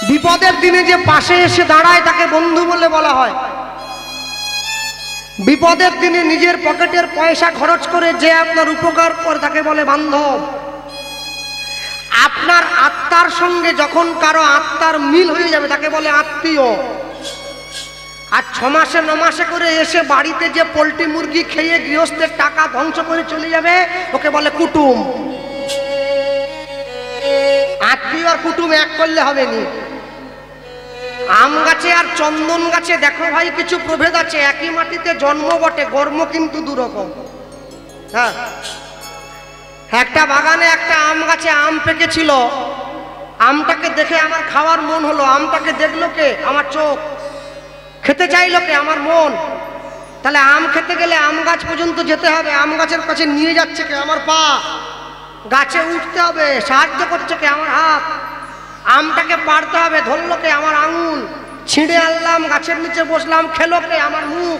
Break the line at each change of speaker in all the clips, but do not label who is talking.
বিপদের দিনে যে পাশে এসে দাঁড়ায় তাকে বন্ধু বলে বলা হয়। বিপদের দিনে নিজের পকেটের পয়সা খরচ করে যে আপনার উপকার করে তাকে বলে বান্ধব। আপনার আত্মার সঙ্গে যখন কারো আত্মার মিল হয়ে যাবে তাকে বলে আত্মীয়। আর 6 মাসে 9 মাসে করে এসে বাড়িতে যে পোল্ট্রি মুরগি খেয়ে গৃহস্থের টাকা ধ্বংস করে চলে যাবে ওকে বলে কুটুম। আত্মীয় আর কুটুম এক করলে হবে নি। আম গাছে আর চন্দন গাছে দেখো ভাই কিছু প্রভেদ আছে। একই মাটিতে জন্ম বটে, কর্ম কিন্তু দুরকম। হ্যাঁ, একটা বাগানে একটা আম গাছে আম পেকেছিল। আমটাকে দেখে আমার খাওয়ার মন হলো। আমটাকে দেখলো কে? আমার চোখ। খেতে চাইলো কে? আমার মন। তাহলে আম খেতে গেলে আম গাছ পর্যন্ত যেতে হবে। আম গাছের কাছে নিয়ে যাচ্ছে কে? আমার পা। গাছে উঠতে হবে, সাহায্য করছে কে? আমার হাত। আমটাকে পাড়তে হবে, ধরলো কে? আমার আঙুল। ছিঁড়ে আনলাম, গাছের নিচে বসলাম, খেলো কে? আমার মুখ।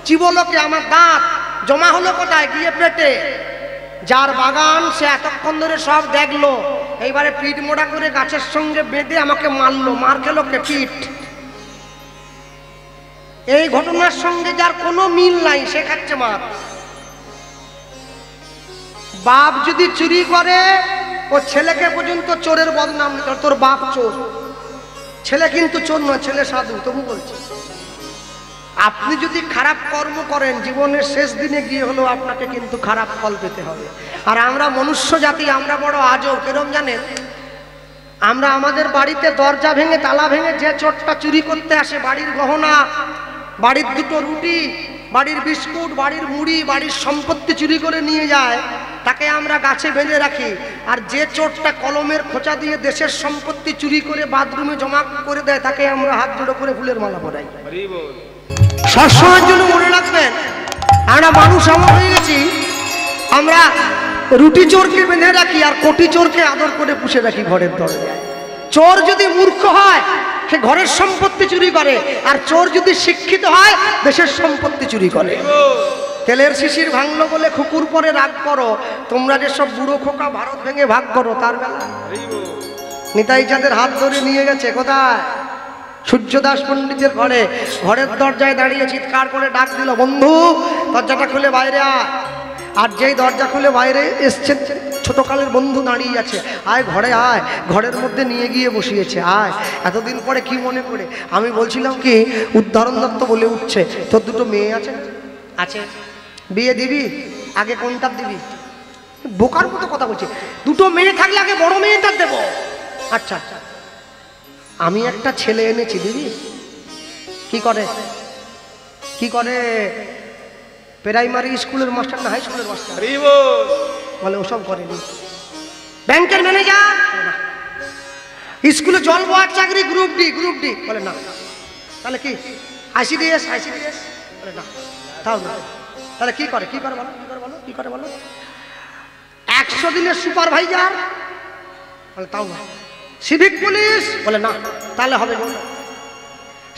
চিবোলো কে? আমার দাঁত। জমা হলো কোথায়? গিয়ে পেটে। যার বাগান সে এতক্ষণ ধরে সব দেখলো, এইবারে পিঠ মোড়া করে গাছের সঙ্গে বেঁধে আমাকে মারলো। মার খেলো কে? পিঠ। এই ঘটনার সঙ্গে যার কোনো মিল নাই সে খাচ্ছে মার। বাপ যদি চুরি করে ও ছেলেকে পর্যন্ত চোরের বদনাম, তোর বাপ চোর। ছেলে কিন্তু চোর নয়, ছেলে সাধু। তবু বলছে আপনি যদি খারাপ কর্ম করেন জীবনের শেষ দিনে গিয়ে হলেও আপনাকে কিন্তু খারাপ ফল পেতে হবে। আর আমরা মনুষ্য জাতি, আমরা বড় আজব। কেরম জানেন? আমরা আমাদের বাড়িতে দরজা ভেঙে তালা ভেঙে যে চোরটা চুরি করতে আসে, বাড়ির গহনা, বাড়ির 2টো রুটি, বাড়ির বিস্কুট, বাড়ির মুড়ি, বাড়ির সম্পত্তি চুরি করে নিয়ে যায়, তাকে আমরা গাছে বেঁধে রাখি। আর যে চোরটা কলমের খোঁচা দিয়ে দেশের সম্পত্তি চুরি করে বাথরুমে জমা করে দেয় তাকে আমরা হাত জোড়ো করে ফুলের মালা পরাই। সবসময়ের জন্য মনে রাখবেন, আমরা মানুষ এমন হয়ে গেছি, আমরা রুটি চোরকে বেঁধে রাখি আর কোটি চোরকে আদর করে পুষে রাখি ঘরের দরজায়। চোর যদি মূর্খ হয় সে ঘরের সম্পত্তি চুরি করে, আর চোর যদি শিক্ষিত হয় দেশের সম্পত্তি চুরি করে। তেলের শিশির ভাঙলো বলে কুকুর পরে রাগ করো, তোমরা যে সব বুড়ো খোকা ভারত ভেঙে ভাগ করো। তার বেলা নিতাই চাঁদের হাত ধরে নিয়ে গেছে কোথায়? সূর্যদাস পণ্ডিতের ঘরে। ঘরের দরজায় দাঁড়িয়ে চিৎকার করে ডাক দিল, বন্ধু দরজাটা খুলে বাইরে আয়। আর যেই দরজা খুলে বাইরে এসছেন ছোটকালের বন্ধু দাঁড়িয়ে আছে, আয় ঘরে আয়। ঘরের মধ্যে নিয়ে গিয়ে বসিয়েছে, আয়। এতদিন পরে কি মনে করে? আমি বলছিলাম কি, উদাহরণ দত্ত বলে উঠছে, তোর 2টো মেয়ে আছে? আছে। বিয়ে দিবি? আগে কোনটা দিবি? বোকার মতো কথা বলছি। 2টো মেয়ে থাকলে আগে বড় মেয়েটা দেবো। আচ্ছা, আমি একটা ছেলে এনেছি, দিবি? কি করে? কি করে? প্রাইমারি স্কুলের মাস্টার না হাই স্কুলের মাস্টার? বলে ওসব করেনি। ব্যাংকের ম্যানেজার? স্কুলে জল বয়ার চাকরি, গ্রুপ ডি। Group D? বলে না। তাহলে কি? আইসিডিএস? আইসিডিএস? বলে না। তাও না। তাহলে কি করে? কি করে বলো? কি করে বলো? কি করে বলো? 100 দিনের সুপারভাইজার? বলে তাও না। Civic police? বলে না। তাহলে হবে না।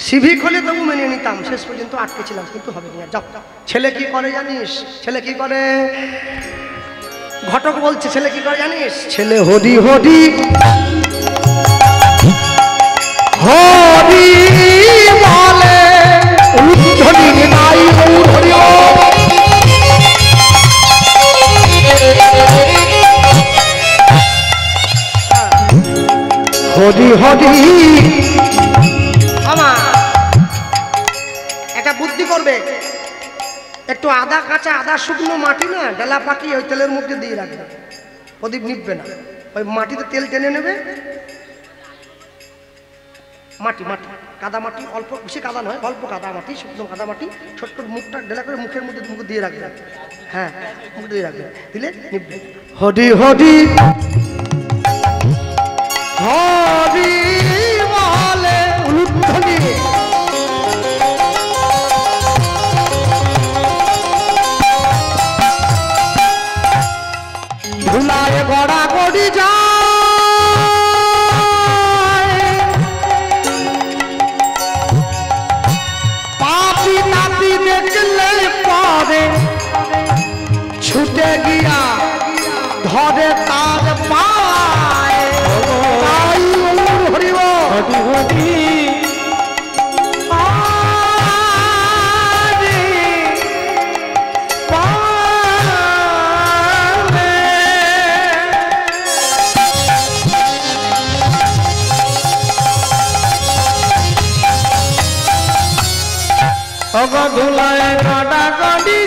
সিভিক হলে তবু মেনে নিতাম, শেষ পর্যন্ত আটকে ছিলাম, কিন্তু হবে না। যাও। ছেলে কি করে জানিস? ছেলে কি করে? ঘটক বলছে, ছেলে কি করে জানিস? ছেলে হরি হরি হরি বলে, উদ্ধরি নাই হরি হরি হরি। একটা বুদ্ধি করবে, একটু আদা কাঁচা, আদা শুকনো মাটি না ডেলা পাকিয়ে ওই তেলের মধ্যে দিয়ে রাখবে, প্রদীপ নিববে না। ওই মাটিতে তেল টেনে নেবে। মাটি মাটি কাদা মাটি, অল্প বেশি কাদা নয়, অল্প কাদা মাটি, শুকনো কাদা মাটি, ছোট্ট মুখটা ডেলা করে মুখের মধ্যে মুখ দিয়ে রাখবে। হ্যাঁ, মুখ দিয়ে রাখবে, দিলে নিববে। হরি হরি হরি বলে, উলুধ্বনি ধুলায় গড়া গড়ি যায়, পাপি নাপি দেখলে পরে ছুটে গিয়া ধরে তার পা।
ধুলায় কাটা কাটি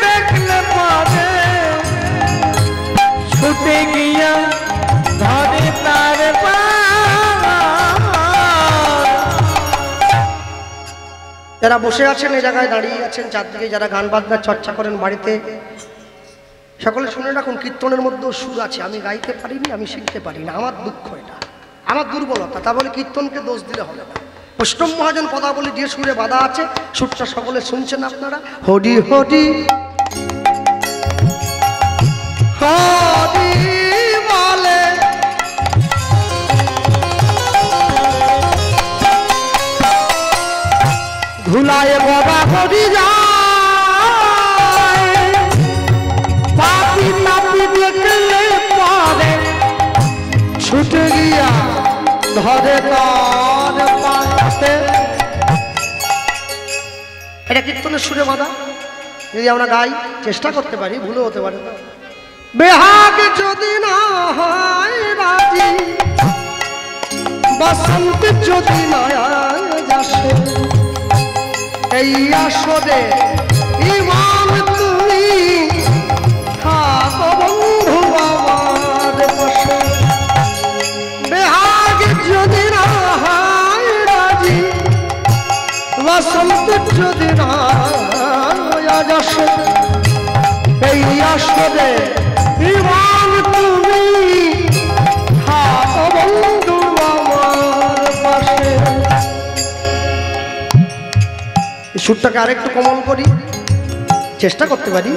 দেখলে পরে ছুটে গিয়া ধরে তার
যারা বসে আছেন এই জায়গায় দাঁড়িয়ে আছেন, চারদিকে যারা গান বাজনার চর্চা করেন বাড়িতে, সকলে শুনে রাখুন কীর্তনের মধ্যেও সুর আছে। আমি গাইতে পারিনি, আমি শিখতে পারি না, আমার দুঃখ, এটা আমার দুর্বলতা। তা বলে কীর্তনকে দোষ দিলে হবে না। বৈষ্ণব মহাজন পদাবলী যে সুরে বাধা আছে, সুরটা সকলে শুনছেন আপনারা। হরি হরি হরি বলে ধুলায় বাবা হরি যায়, দেখলে পরে ছুটে গিয়া ধরে তার পাশে। এটা কীর্তনের সুরে বাঁধা। যদি আমরা গাই, চেষ্টা করতে পারি, ভুলও হতে পারে। বেহাগ যদি না হয় রাজি, বসন্ত যদি না আসে, এই আসরে ইমান তুমি থাকো বন্ধু আমার পাশে। বেহাগ যদি না হয় রাজি, বসন্ত যদি না আসে, এই আসরে ইমান তুমি থাকো বন্ধু আমার পাশে। এই সুরটাকে আরেকটু কোমল করি, চেষ্টা করতে পারি।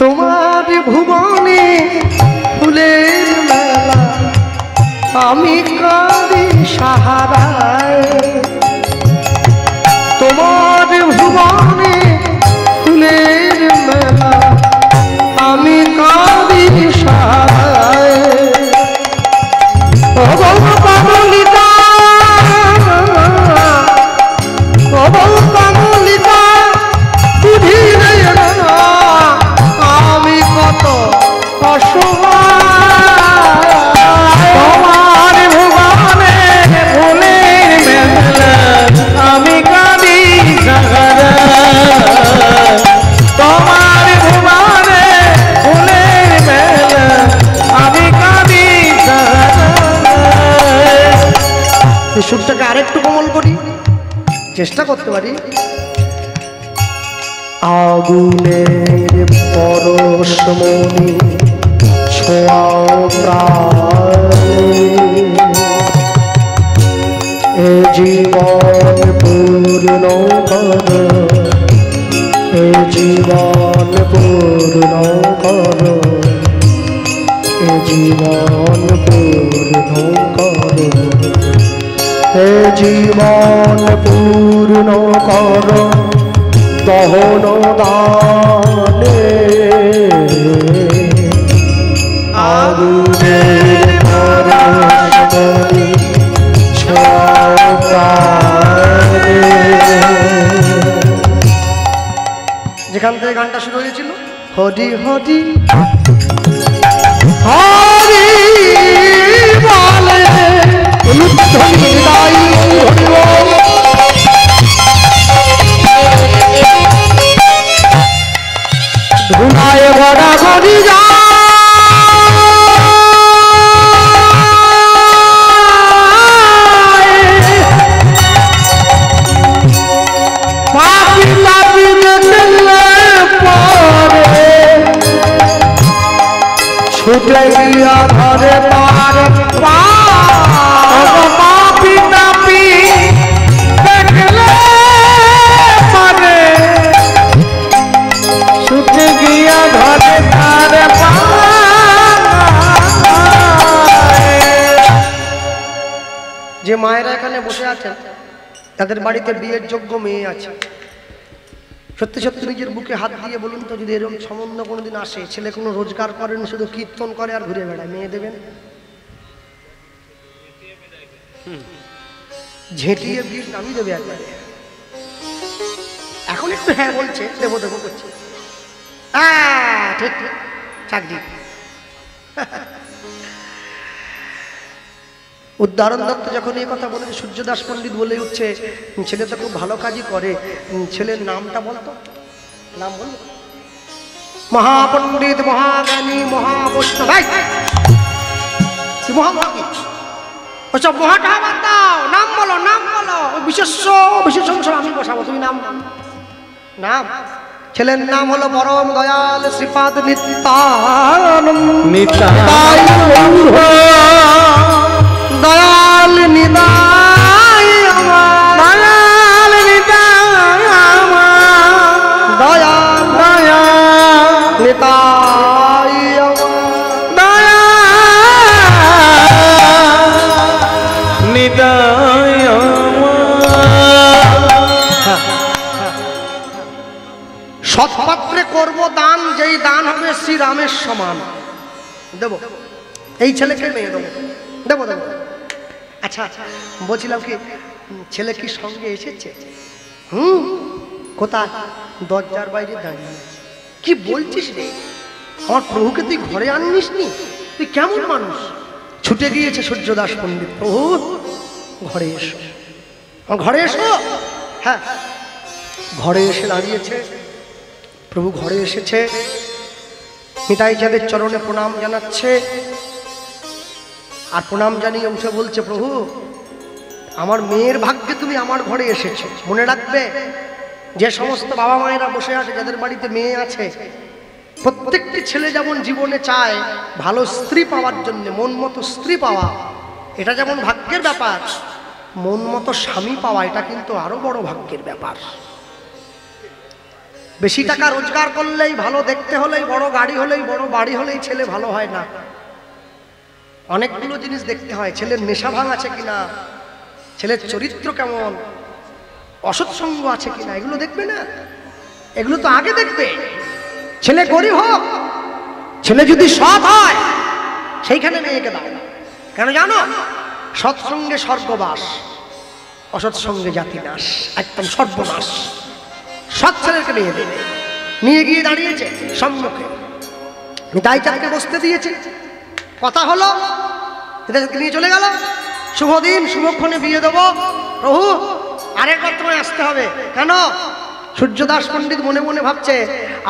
তোমার ভুবনে ফুলের মেলা, আমি কাঁদি সাহারায়। তোমার ভুবনে ফুলের মেলা, আমি কাঁদি সাহারায়। ও পাগলিকা, ও পাগলিকা, বুঝিলে না আমি কত অসহায়।
তোমার ভুবনে ফুলের মেলা, আমি কাঁদি সাহারায়। তোমার ভুবনে ফুলের মেলা, আমি কাঁদি সাহারায়।
এই সুরটাকে আরেকটু কোমল করি, চেষ্টা করতে পারি। আগুনের পরশমণি ছোঁয়াও প্রাণে, এ জীবন পূর্ণ কর, এ জীবন পূর্ণ কর, এ জীবন পূর্ণ কর, এ জীবন পূর্ণ কর দহন দানে। আগুনের পরশমণি ছোঁয়াও প্রাণে। যেখান থেকে গানটা শুরু হয়েছিল, হরি হরি হরি বলে ধুনায় ভরা ঘড়ি পাপি পাপি দেখলে পরে ছুটে গিয়া ধরে তার পাপি পাপি দেখলে পরে ছুটে গিয়া ধরে তার যে মায়েরা এখানে বসে আছেন, তাদের বাড়িতে বিয়ের যোগ্য মেয়ে আছে, সত্যি সত্যি নিজের বুকে হাত দিয়ে বলুন তো, যদি এরকম সম্বন্ধ কোনোদিন আসে, ছেলে কোনো রোজগার করেন, শুধু কীর্তন করে আর ঘুরে বেড়ায়, মেয়ে দেবেন? ঝেঁটিয়ে বিয়ের নামই দেবে একবারে। এখন একটু হ্যাঁ বলছে, দেবো দেবো করছে, ঠিক ঠিক চাকরি। উদাহরণ দত্ত যখন এই কথা বলেছে, সূর্যদাস পণ্ডিত বলে উঠছে, ছেলে তো খুব ভালো কাজই করে, ছেলের নামটা বলতো, নাম বল। মহাপণ্ডিত, মহাজ্ঞানী, মহাবৈষ্ণব। মহাভাগী ওসব মহাটা বাদ দাও, নাম বলো, নাম বলো। বিশেষ অংশ আমি বসাবো, তুমি নাম নাম। ছেলের নাম হলো পরম দয়াল শ্রীপাদ নিত্যানন্দ। দয়াল নিতাই আমার, দয়াল নিতাই আমার, দয়াল দয়াল নিতাই আমার, দয়াল
নিতাই
সৎপাত্রে করব দান, যেই দান হবে শ্রীরামের সমান। দেব এই ছেলেকে মেয়ে দেবো, দেবো দেবো। আচ্ছা বলছিলাম কি, ছেলে কি সঙ্গে এসেছে? কোথায়? দরজার বাইরে দাঁড়িয়ে। কি বলছিস রে? আমার প্রভুকে তুই ঘরে আনিস নি? তুই কেমন মানুষ? ছুটে গিয়েছে সূর্যদাস পণ্ডিত, প্রভু ঘরে এসো, ঘরে এসো। হ্যাঁ, ঘরে এসে দাঁড়িয়েছে প্রভু, ঘরে এসেছে, নিতাই চাঁদের চরণে প্রণাম জানাচ্ছে। আর প্রণাম জানিয়ে উঠে বলছে, প্রভু আমার মেয়ের ভাগ্যে তুমি আমার ঘরে এসেছো। মনে রাখবে, যে সমস্ত বাবা মায়েরা বসে আছে, যাদের বাড়িতে মেয়ে আছে, প্রত্যেকটি ছেলে যেমন জীবনে চায় ভালো স্ত্রী পাওয়ার জন্য, মন মতো স্ত্রী পাওয়া, এটা যেমন ভাগ্যের ব্যাপার, মন মতো স্বামী পাওয়া এটা কিন্তু আরো বড় ভাগ্যের ব্যাপার। বেশি টাকা রোজগার করলেই, ভালো দেখতে হলেই, বড় গাড়ি হলেই, বড় বাড়ি হলেই ছেলে ভালো হয় না। অনেকগুলো জিনিস দেখতে হয়। ছেলের নেশা ভাঙ আছে কিনা, ছেলের চরিত্র কেমন, অসৎসঙ্গ আছে কিনা, এগুলো দেখবে না? এগুলো তো আগে দেখবে। ছেলে গরিব হোক, ছেলে যদি সৎ হয়, সেইখানে মেয়েকে দাও। কেন জানো? সৎসঙ্গে স্বর্গবাস, অসৎসঙ্গে জাতিনাশ, একদম সর্বনাশ। সৎ ছেলেকে মেয়ে দেবে। নিয়ে গিয়ে দাঁড়িয়েছে সম্মুখে, নিতাই চাঁদকে বসতে দিয়েছে। কথা হলো, নিয়ে চলে গেল। শুভ দিন, শুভক্ষণে বিয়ে দেবো। প্রভু আরেকবার তোমায় আসতে হবে। কেন? সূর্যদাস পণ্ডিত মনে মনে ভাবছে,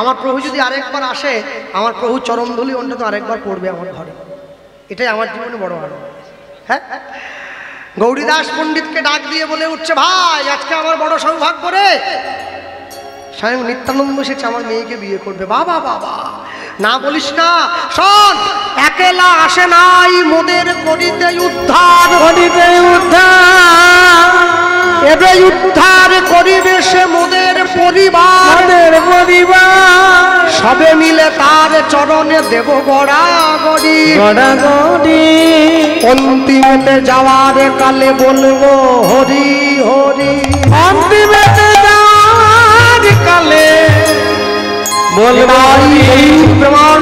আমার প্রভু যদি আরেকবার আসে, আমার প্রভু চরণধুলি অন্তত আরেকবার পড়বে আমার ঘরে, এটাই আমার জীবনে বড় আনন্দ। হ্যাঁ, গৌরীদাস পণ্ডিতকে ডাক দিয়ে বলে উঠছে, ভাই আজকে আমার বড় সৌভাগ্য রে, স্বয়ং নিত্যানন্দ এসেছে, আমার মেয়েকে বিয়ে করবে। বাবা বাবা, না বলিস না, শোন, একলা আসে নাই মোদের করিতে উদ্ধার, করিতে উদ্ধার, এবে উদ্ধার করিবে সে মোদের পরিবার, পরিবার সবে মিলে তার চরণে দেব গড়াগড়ি, গড়াগড়ি। অন্তিমেতে যাওয়ার কালে বলবো হরি হরি, অন্তিমেতে যাওয়ার কালে বলবো প্রমাণ।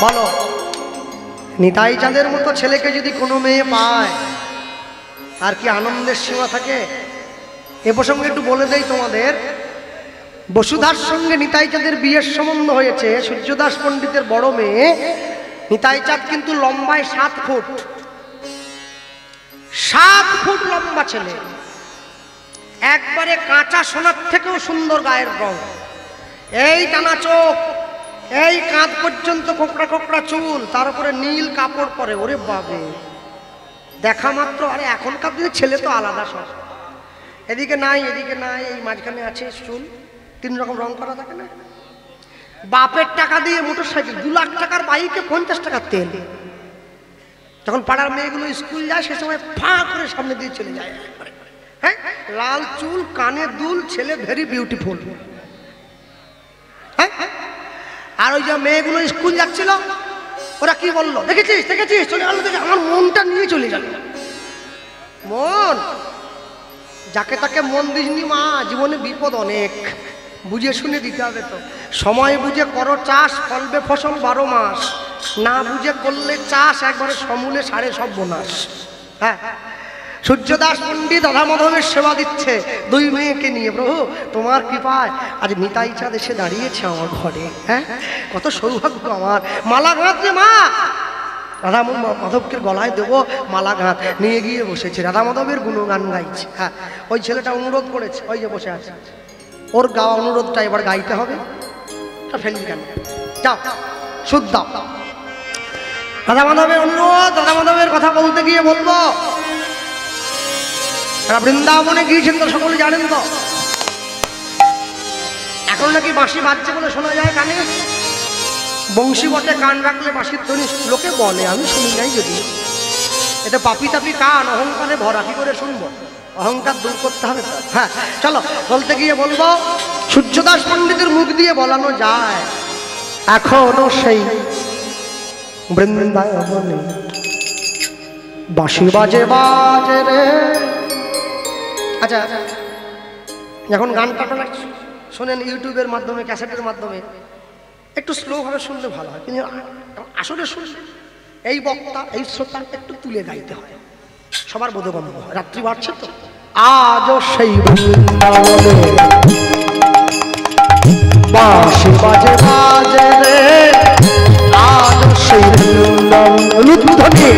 বলো, নিতাই চাঁদের মতো ছেলেকে যদি কোনো মেয়ে পায়, আর কি আনন্দের সীমা থাকে? এ প্রসঙ্গে একটু বলে দেই তোমাদের, বসুধার সঙ্গে নিতাই চাঁদের বিয়ের সম্বন্ধ হয়েছে। সূর্যদাস পণ্ডিতের বড় মেয়ে নিতাই চাঁদ কিন্তু লম্বায় 7 ফুট, 7 ফুট লম্বা ছেলে, একবারে কাঁচা সোনার থেকেও সুন্দর গায়ের রং, এই টানা চোখ, এই কাঁধ পর্যন্ত কোকড়া কোকড়া চুল, তার উপরে নীল কাপড় পরে। ওরে বাবে, দেখা মাত্র, আরে এখনকার দিনে ছেলে তো আলাদা সব, এদিকে নাই এদিকে নাই, এই মাঝখানে আছে চুল, 3 রকম রং করা থাকে না। বাপের টাকা দিয়ে মোটর সাইকেল, 2 লাখ টাকার বাইকে 50 টাকার তেল। যখন পাড়ার মেয়েগুলো স্কুল যায়, সে সময় ফাঁ করে সামনে দিয়ে চলে যায়। হ্যাঁ, লাল চুল, কানে দুল, ছেলে ভেরি বিউটিফুল। হ্যাঁ, আর ওই যে মেয়েগুলো স্কুল যাচ্ছিল, ওরা কি বললো, দেখেছিস দেখেছিস, চলে গেল, দেখে আমার মনটা নিয়ে চলে গেল। মন যাকে তাকে মন দিসনি মা, জীবনে বিপদ অনেক, বুঝে শুনে দিতে হবে। তো সময় বুঝে করো চাষ, ফলবে ফসল 12 মাস। না বুঝে করলে চাষ একবারে সমূলে সারে সব বোনাস। হ্যাঁ, সূর্যদাস পণ্ডিত রাধা মাধবের সেবা দিচ্ছে 2 মেয়েকে নিয়ে। প্রভু তোমার কৃপায় আজ নিতাই চাঁদ এসে দাঁড়িয়েছে আমার ঘরে। হ্যাঁ, কত সৌভাগ্য আমার। মালা গাঁথলে মা, রাধা মাধবকে গলায় দেবো মালা গাঁথ, নিয়ে গিয়ে বসেছে, রাধা মাধবের গুণগান গাইছে। হ্যাঁ, ওই ছেলেটা অনুরোধ করেছে, ওই যে বসে আছে, ওর গাওয়া অনুরোধটা এবার গাইতে হবে। ফেললি কেন, যাও সুদ দাও। রাধা মাধবের অনুরোধ, রাধা মাধবের কথা বলতে গিয়ে বলবো, বৃন্দাবনে গিয়েছেন তো সকলে জানেন তো, এখন নাকি বাঁশি বাজছে বলে শোনা যায় কানে। বংশী বটে কান রাখলে বাঁশির ধ্বনি লোকে বলে, আমি শুনি নাই যদি। এটা পাপি তাপি কান, অহংকারে ভরা, কি করে শুনবো? অহংকার দূর করতে হবে। হ্যাঁ চলো, বলতে গিয়ে বলবো, সূর্যদাস পণ্ডিতের মুখ দিয়ে বলানো যায়, এখনো সেই বৃন্দাবনে বাঁশি বাজে বাজে রে। আচ্ছা, এখন গানটা আপনারা শোনেন ইউটিউবের মাধ্যমে, ক্যাসেটের মাধ্যমে, একটু স্লোভাবে শুনলে ভালো হয়। কিন্তু আসলে শুনলে এই বক্তা, এই শ্রোতা একটু তুলে গাইতে হয়, সবার বোধগম্য হয়। রাত্রি বাড়ছে তো, আজও সেই বৃন্দাবনে বাঁশি বাজে বাজে রে, আজও সেই বৃন্দাবনে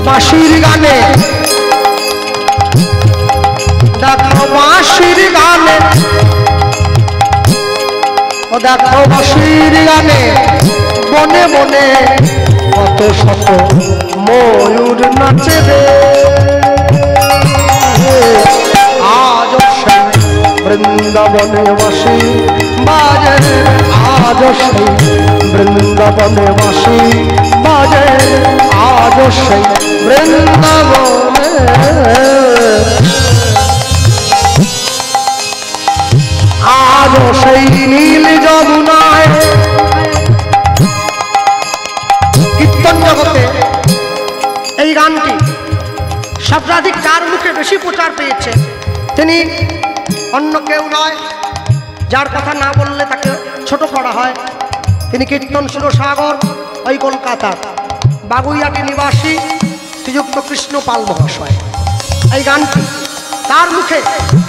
বাঁশির গানে, দেখো বাঁশির গানে, ও দেখো বাঁশির গানে, বনে বনে কত শত ময়ূর নাচে রে। আজ সেই বৃন্দাবনে বাঁশি বাজে, আজ সেই বৃন্দাবনে বাঁশি বাজে, আজ সেই বৃন্দাবনে, আজ সেই নীল যমুনায়। কীর্তন জগতে এই গানটি সর্বাধিক যার মুখে বেশি প্রচার পেয়েছে তিনি অন্য কেউ নয়, যার কথা না বললে তাকে ছোট করা হয়। তিনি কীর্তন সুরসাগর, ওই কলকাতার বাগুইয়াটি নিবাসী শ্রীযুক্ত কৃষ্ণ পাল মহাশয়। এই গানটি তার মুখে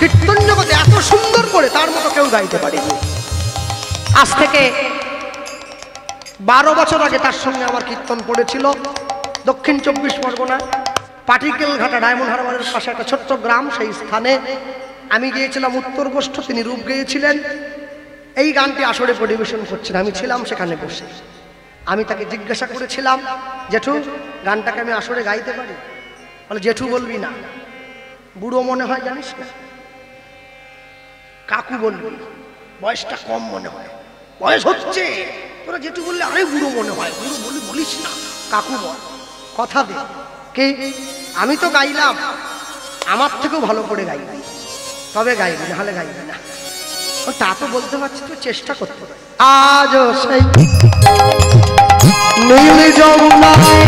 কীর্তন জগতে এত সুন্দর করে তার মতো কেউ গাইতে পারেনি। আজ থেকে 12 বছর আগে তার সঙ্গে আমার কীর্তন পড়েছিল দক্ষিণ 24 পরগনা পাটিকেল ঘাটা ডায়মন্ড হারবারের পাশে একটা ছোট্ট গ্রাম। সেই স্থানে আমি গিয়েছিলাম উত্তর গোষ্ঠ, তিনি রূপ গেয়েছিলেন। এই গানটি আসরে পরিবেশন করছেন, আমি ছিলাম সেখানে বসে। আমি তাকে জিজ্ঞাসা করেছিলাম, জেঠু গানটাকে আমি আসরে গাইতে পারি? বলে, জেঠু বলবি না, বুড়ো মনে হয়, জানিস না, কাকু বলবি, বয়সটা কম মনে হয়। বয়স হচ্ছে, তোরা জেঠু বললে আরে বুড়ো মনে হয়, বুড়ো বলিস না, কাকু বল, কথা দে। কে? আমি তো গাইলাম, আমার থেকেও ভালো করে গাইবি, তবে গাইবি, নাহলে গাইবি না। তা তো বলতে পারছি, তো চেষ্টা করতে পারি। আজও সেই নীল যমুনায়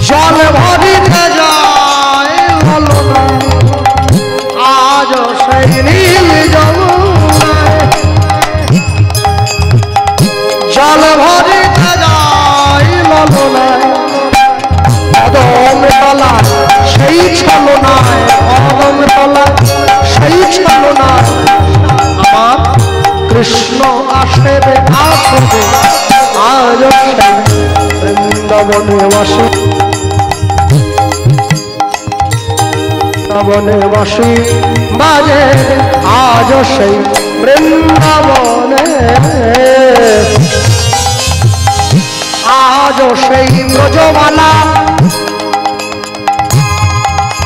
জল ভরিতে যায় ললনা, আজও সেই নীল যমুনায় জল ভরিতে যায় ললনায়, অদম তলা সেই ছলনায়, অদম তলা সেই ছলনায় আমার কৃষ্ণ আসবে আসবে, আজ সেই বৃন্দাবনে বাসি, বৃন্দাবনে বাসি বাজে, আজ সেই বৃন্দাবনে, আজ সেই ব্রজবালা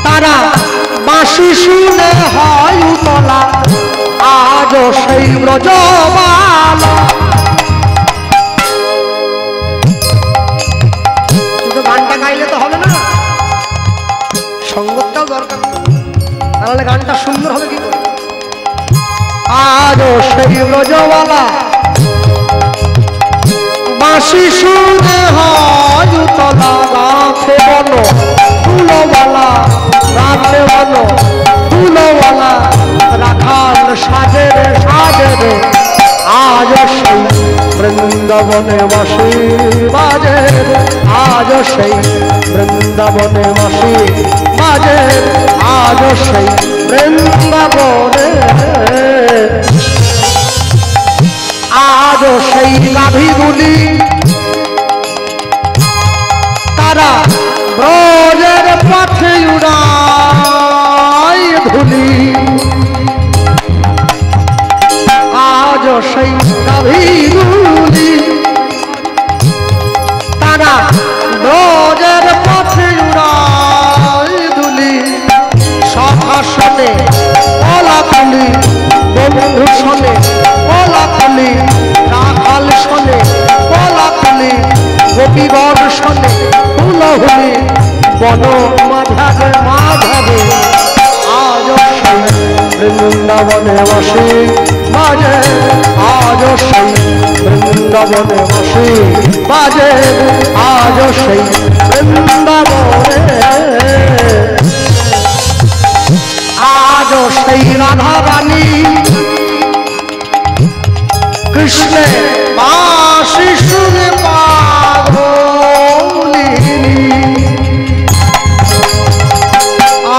তারা বাঁশি শুনে হয় উতলা, আজ সেই ব্রজবালা। কিন্তু গানটা গাইলে তো হবে না, সঙ্গতটাও দরকার, তাহলে গানটা সুন্দর হবে কি করে? আজ সেই ব্রজবালা বাঁশি শুনে হয় উতলা, গাছে বৃন্দাবনে বাসি বাজে আজ সেই বৃন্দাবনে বাসি বাজে আজ সেই বৃন্দাবনে আজ সেই গাভীগুলি তারা ব্রজের পথে উড়ায় ধুলি আজ সেই গাভীগুলি তারা ব্রজের পথে উড়ায় ধুলি সখা শোনে কলাকুলি বন্ধু শোনে কলাকুলি রাখাল শোনে কলাকুলি গোপীগণ শোনে হুলহুলি বন মাধবে মাধবে আজ সেই বৃন্দাবনে বসে বাজে আজ সেই বৃন্দাবনে বসে বাজে আজ সেই বৃন্দাবনে আজ সেই রাধা রানী কৃষ্ণে বাঁশি সুরে পাগলিনী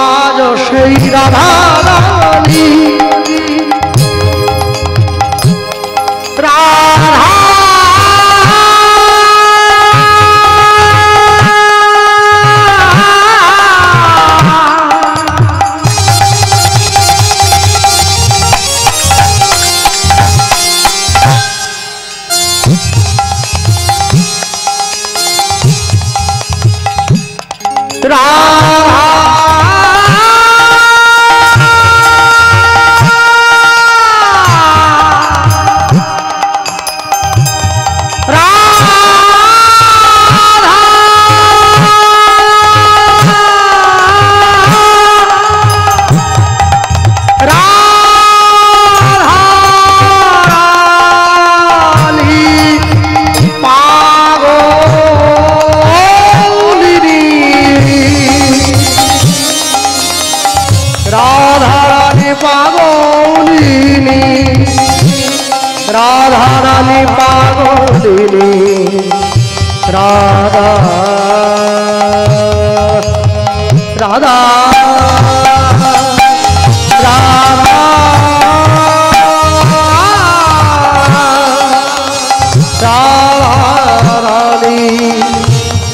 আজ সেই রাধা রানী রাধা রাধা রাধা রাধা রানী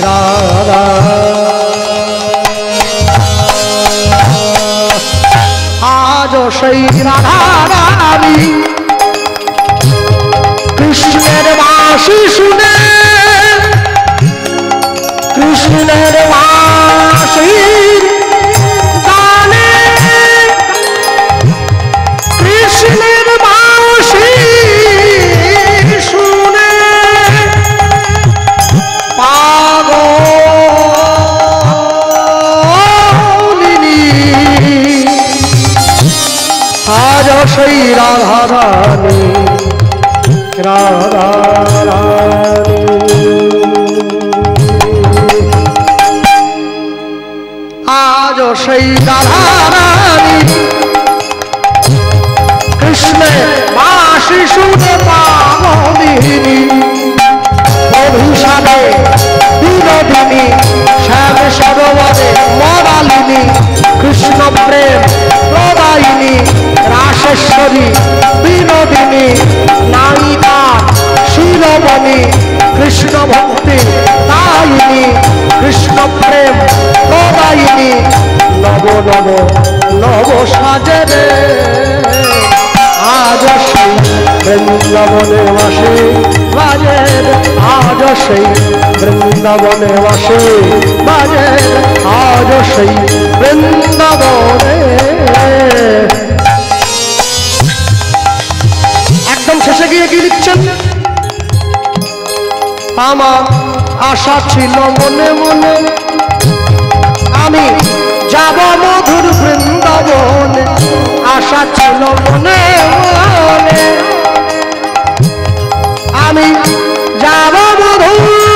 রাধা আজ সেই রাধা রানী কৃষ্ণের বাঁশি শুনে কৃষ্ণের বাঁশির গানে কৃষ্ণের বাঁশি শুনে পাগলিনী আজ সেই রাধা রানী রাধা রানী আজ সেই রাধা রানী কৃষ্ণের বাঁশি শুনে পাগলিনী অভিশানে বিনোদিনী শ্যাম সরোবরে মরালিনী কৃষ্ণ প্রেম প্রদায়িনী রাসেশ্বরী বিনোদিনী নায়িকা শিরোমণি কৃষ্ণ ভক্তি দায়িনী কৃষ্ণ প্রেম প্রদায়িনী নব নব নব সাজরে আজ সেই বৃন্দাবনে বাসে বাজে আজ সেই বৃন্দাবনে বাসে বাজে আজ সেই বৃন্দাবনে একদম শেষে গিয়ে কি লিখছেন আমার আশা ছিল মনে মনে আমি যাব মধুর বৃন্দাবনে আশা ছিল মনে মনে আমি যাব মধুর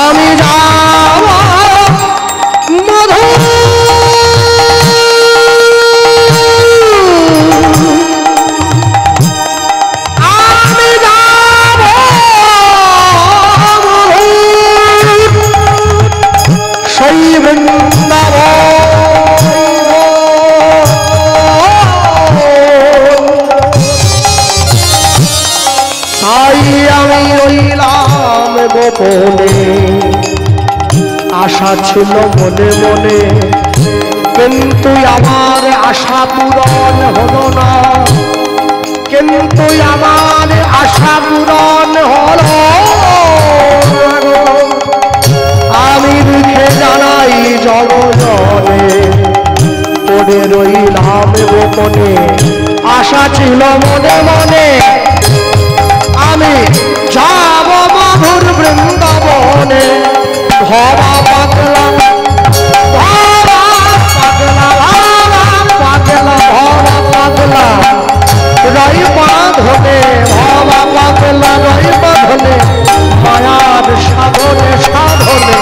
আমি যাব মধু আমি যাব সেই তাই আমি রইলাম গোপনে আশা ছিল মনে মনে কিন্তু আমার আশা পূরণ হলো না কিন্তু আমার আশা পূরণ হলো আমি মুখে জানাই জগজনে পড়ে রইলাম গোপনে আশা ছিল মনে মনে আমি যাব মধুর বৃন্দাবনে ভবা পাগলা ভবা পাগলা ভবা পাগলা ভবা পাগলা রই বাঁধনে ভবা পাগলা রই বাঁধনে মায়ার সাধনে সাধনে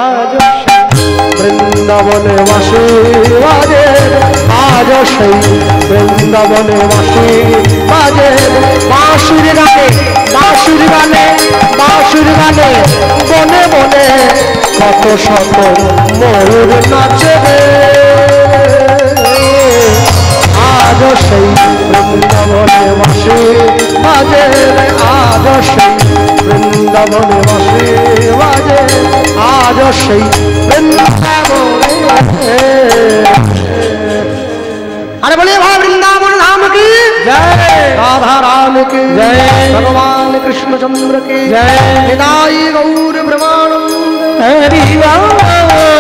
আজ বৃন্দাবনে বাসে বাজে আজ সেই বৃন্দাবনে বাসে বাজে বাঁশুর গানে বাঁশুর গানে বাঁশুর গানে বনে বনে কত শত ময়ূর নাচে আজ সেই বৃন্দাবনে বাসে বাজে আজ সেই বৃন্দাবনে বাসে বাজে আজ সেই अरे बोलिए भाई वृंदावन धाम की जय राधा राम की जय भगवान कृष्ण चंद्र की जय निताई गौर ब्रह्मानंद हरि राम